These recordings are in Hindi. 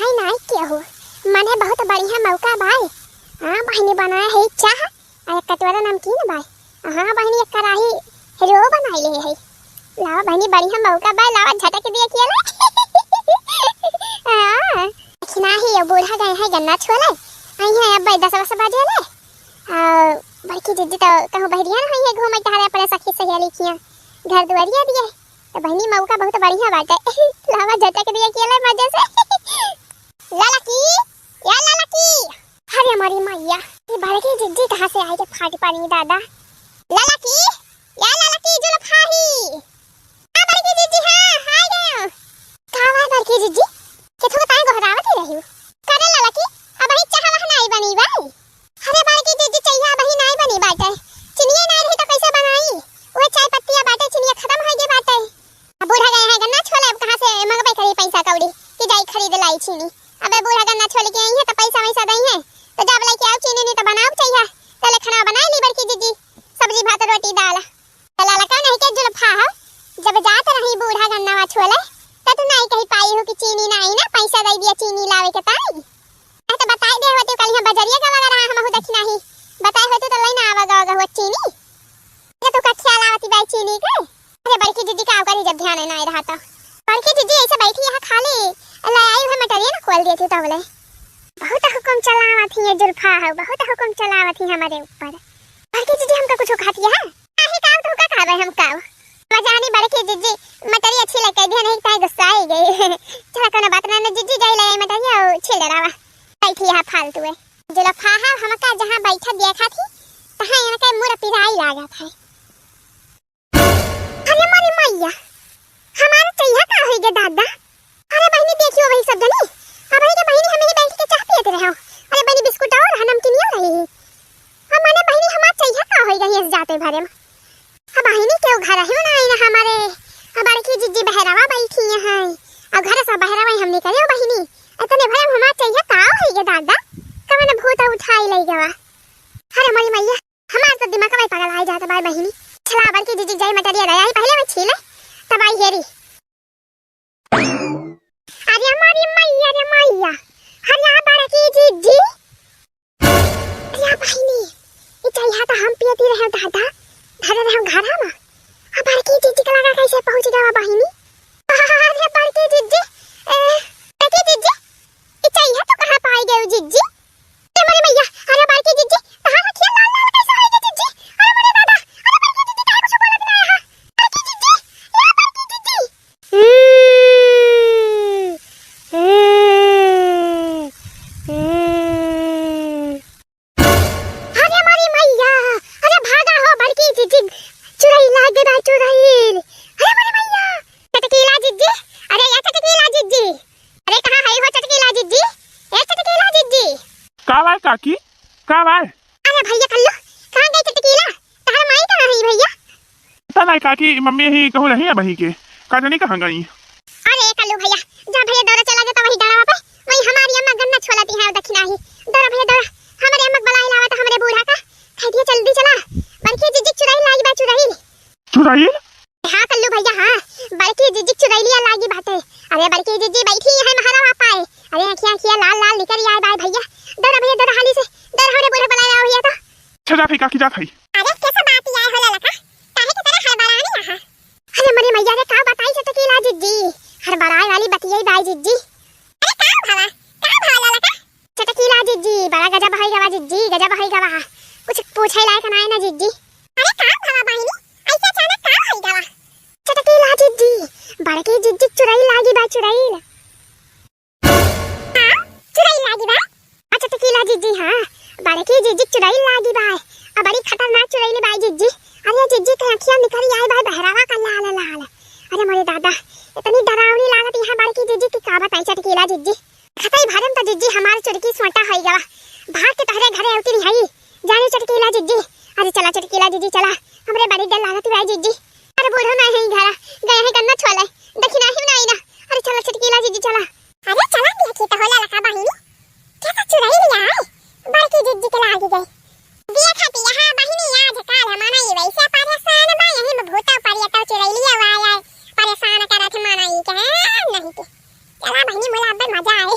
बनाई नहीं किया हो मने बहुत बढ़िया मौका भाई। हाँ बहनी बनाया है चाह और कटोरा नमकीन भाई। हाँ बहनी एक कढ़ाई रो बनाई ले है। लावा बहनी बढ़िया मौका भाई लावा झटक दिया किया ले। हां खिना ही बूढ़ा गए है गन्ना छोले आई है अब 10 बजे ले। बड़की दीदी तो कहूं बहरिया ना है घूमे टहरे पर सखी सहेली किया घर दुआरिया भी है तो बहनी मौका बहुत बढ़िया बात है। लावा झटक दिया किया ले मजे से। लाला की या लाला की अरे हमारी मैया ये बड़की दीदी कहां से आई के फाट पानी दादा। लाला की या लाला की जुल्फाही आ बड़की दीदी हां आ गए कावा बड़की दीदी के थोड़ा टाइम गोहरावत ही रही करे लाला की अब ही चाह वहां नहीं बनी भाई। अरे बड़की दीदी चाहिए अब ही नहीं बनी बाटे चिनिया नहीं रही तो कैसे बनाई वो चाय पत्तियां बाटे चिनिया खत्म हो गई बाटे। अब बूढ़ा गए हैं गन्ना छोले अब कहां से मंगबे करी पैसा कौड़ी कि जाई खरीद लाई चीनी। अबे बूढ़ा गन्ना छोले के आई है तो पैसा वैसा दई है तो जब लेके आओ चीनी नहीं तो बनाओ चाहिए पहले खाना बनाई ली बड़की दीदी सब्जी भात रोटी दाल लाला का नहीं के जुल्फा हो जब जात रही बूढ़ा गन्ना छोले तो तू नहीं कही पाई हो कि चीनी नहीं ना पैसा दे दिया चीनी लावे के ताई तो बताई दे होते कल यहां बजरिया का वगैरह हम हो दखी नहीं बताई होते तो लेना आवागा हो चीनी ये तो का ख्याल आवती बाई चीनी के। अरे बड़की दीदी का करी जब ध्यान नहीं रहा तो बड़की दीदी ऐसे बैठी यहां खाली ले आई है मटरिया ना खोल दिए थे तो बोले बहुत हुक्म चलावत थी ये जुल्फा है बहुत हुक्म चलावत थी हमारे ऊपर। बड़की दीदी हमका कुछ खाती है काहे काम तो का खावे हम काव मजानी बड़की दीदी मटरी अच्छी लगे ध्यान नहीं ताई गुस्सा आई गई। चला कोनो बात ना दीदी जाई ले मटरिया छिल डरावा बैठी यहां फालतू है जुल्फा है हमका जहां बैठा देखा थी तहां यहां के मुंह पिराई लागा था। अरे मारी मैया हमारे चाहिए का होई गे दादा। अरे बहनी देखियो वही सब जनी अब है के बहनी हमें बैठ के चाह पीते रहो। अरे बहनी बिस्कुट और नमकीन नहीं रही हम माने बहनी हमार चाहिए का होई गई इस जाते भरे में। अब बहनी के घर है ना आई ना हमारे हमारे की जिज्जी बहरावा बैठी है और घर से बहरावा हमने करे बहनी इतने भरे हमार चाहिए का होई गे दादा कमने भूत उठाई लई गवा। अरे मारी मैया हमार तो दिमाग में पागल आ जाता बाय बहनी छला बड़की दीदी जाई मटरिया दे आई पहले में छीले तब आई हेरी। अरे हमारी मैया रे मैया अरे आ बड़की दीदी अरे बहनी ये चाहिए तो हम पीती रहे दादा धरे रहे घर में अब बड़की दीदी का लगा कैसे पहुंच गया बहनी। अरे बड़की दीदी ये चाहिए तो कहां पाई गए जीजी हमारी मैया। अरे बड़की दीदी कहां रखिए लाल लाल कैसे आएगी जीजी। अरे मेरे दादा अरे बड़की दीदी काहे कुछ बोला बिना है बड़की दीदी या बड़की दीदी अरे हमारी मैया अरे भागा हो बड़की दीदी चुराई लागे बा चुराई। अरे हमारी मैया चटकीला जीजी अरे या चटकीला जीजी अरे कहां है हो चटकीला जीजी ए चटकीला जीजी का भाई काकी का भाई। अरे भैया कल्लू कहां गई चटकीला तारा माई कहां है भैया। पता नहीं काकी मम्मी ही कहूं रही है बही के का जानी कहां गई। अरे कल्लू भैया जा भैया दौरा चला गया तो वही डरावा पे वही हमारी अम्मा गन्ना छोलाती है दक्षिणा ही दौरा भैया दौरा हमारे अम्मा बलाई लावा था हमारे बूढ़ा का कह दिया जल्दी चला बड़की जीजी चुराई लागी बा चुराई चुराई। हां कल्लू भैया हां बड़की जीजी चुराई लिया लागी बात है। अरे बड़की जीजी बैठी है महारावा पाए अरे आंखियां लाल लाल निकल आए बाय भैया दौरा भैया दौरा हाली से दौरा हमारे बूढ़ा बलाई लावा हुआ तो अच्छा जा काकी जा खाई। अरे कैसा बात है होला लका काहे के तरह हड़बड़ा नहीं रहा। अरे मरे मैया रे का बताई चटकीला जीजी हड़बड़ाई वाली बतियाई बाई जीजी। अरे का भाला लका चटकीला जीजी बड़ा गजब है गवा जीजी गजब है गवा कुछ पूछे लायक ना है ना जीजी। अरे का भाला बहनी ऐसे अचानक का है गवा चटकीला जीजी बड़की जीजी चुराई लागी बा चुराई हां चुराई लागी बा चटकीला जीजी हां बड़की जीजी चुराई लागी बा बड़ी खतरनाक चुराई बाई जीजी। अरे जीजी की आंखियां निकल आई बाई बहरावा का लाल लाल। अरे मेरे दादा इतनी डरावनी लागत यहां बड़की जीजी की का बताई चटकीला जीजी खतई भरम तो जीजी हमार चुड़की सोटा होई गवा भाग के तहरे घरे आउती नहीं आई जाने चटकीला जीजी। अरे चला चटकीला जीजी चला हमरे बड़ी डर लागत बाई जीजी। अरे बूढ़ा ना है घर गए है गन्ना छोले दक्षिणा ही नहीं ना। अरे चला चटकीला जीजी चला। अरे चला दिया की तो होला लका बहिनी कैसा चुराई लिया है बड़की जीजी के लागी गई दिया खाती यहां बहिनी आज काल हमारा ये वैसे परेशान बा यही में भूता परिया तो चुराई लिया हुआ है परेशान करत माना ही के नहीं के चला बहिनी मोला अब मजा आए।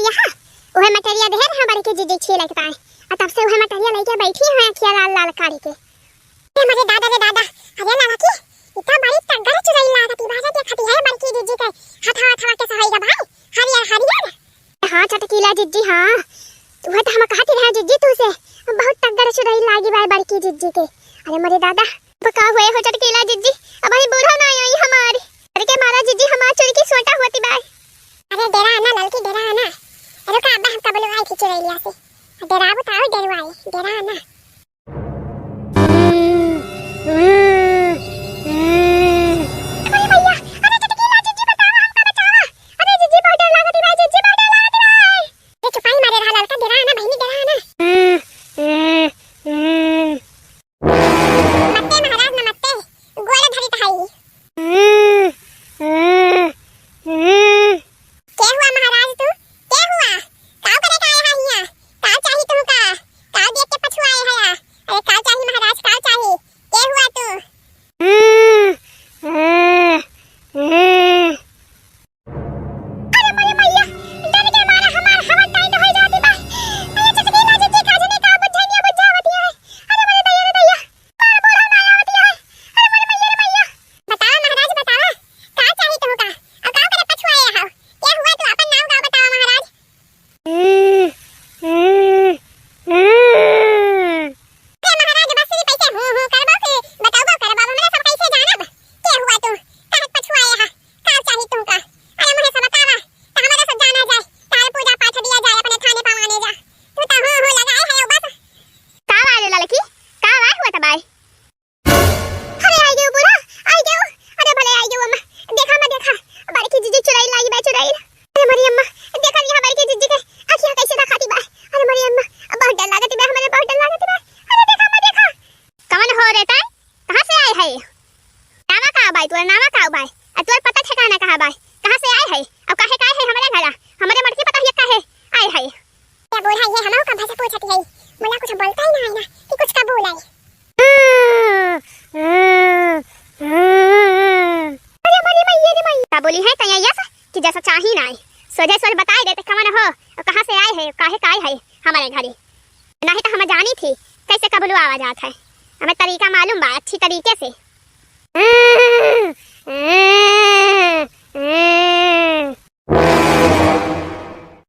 दिया हां ओहे मटरिया देहर हमारे के जीजी छे लगता है और तब से ओहे मटरिया लेके बैठी है अखिया लाल लाल काड़ी के मेरे दादा रे दादा अरे लाला की इतना बड़ी टग्गर चुराई लागती बाजा देखती है बड़की जीजी के हथा हथा के सहायगा भाई हरियर हरियर हां चटकीला जीजी हां वह तो हम कहती रहे जीजी तू से बहुत टग्गर चुराई लागी भाई बड़की जीजी के अरे मेरे दादा बका हुए हो चटकीला जीजी अब ही बूढ़ा ना आई हमारी अरे के मारा जीजी हमार चोरी की सोटा होती बाय अरे डेरा आना ललकी डेरा आना अरे का अब्बा हम कब लोग आई थी चुरैलिया से डेरा बताओ डेरवाई डेरा आना बोली है तैया यस कि जैसा चाही ना सोझे सोझे बता देते कवन हो और कहां से आए है काहे काय है हमारे घरे नहीं तो हम जानी थी कैसे कबलू आवाज आता है हमें तरीका मालूम बा अच्छी तरीके से